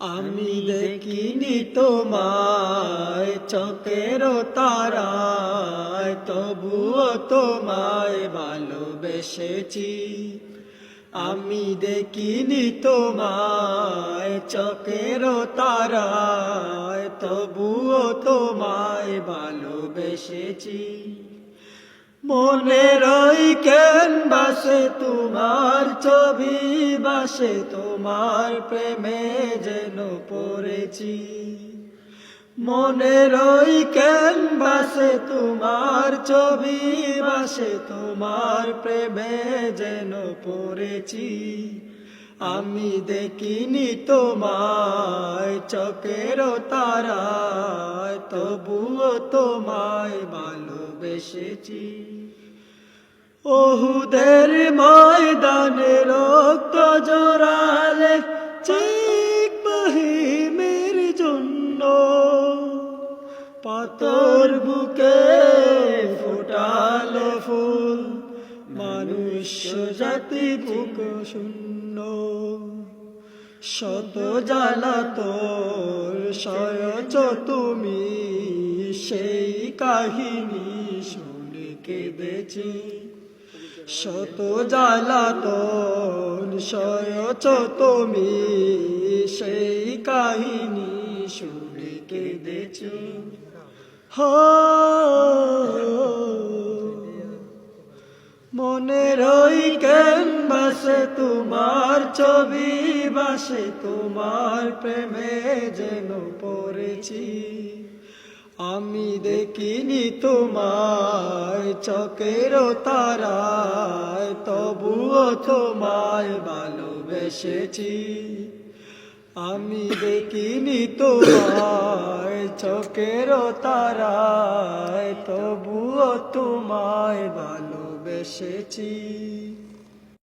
আমি দেখিনি তোমায় চোখের তারায়, তবুও তোমায় ভালোবেসেছি। আমি দেখিনি তোমায় চোখের তারায়, তবুও তোমায় ভালোবেসেছি। মনের ওই ক্যানভাসে তোমার ছবি বাসে, তোমার প্রেমে যেন পড়েছি। মনের ওই ক্যানভাসে তোমার ছবি বাসে, তোমার প্রেমে যেন পড়েছি। আমি দেখিনি তোমায় চোখের তারায়, তবুও তোমায় ভালোবেসেছি। ওহুদের ময়দানে রক্ত জড়ালে চিক বাহিমের জন্য, পাথর বুকে ফোটালো ফুল, মানুষ জাতি বুক শূন্য। শত জ্বালাতন সয়েছ তুমি, সেই কাহিনী শুনে কেঁদেছি। শত জ্বালাতন সয়েছ তুমি, সেই কাহিনী শুনে কেঁদেছি। মনের ওই ক্যানভাসে তোমার ছবি বাসে, তোমার প্রেমে যেন পড়েছি। আমি দেখিনি তোমায় চোখের তারায়, তবুও তোমায় ভালোবেসেছি। আমি দেখিনি তোমায় চোখের তারায়, তবুও তোমায় ভালোবেসেছি।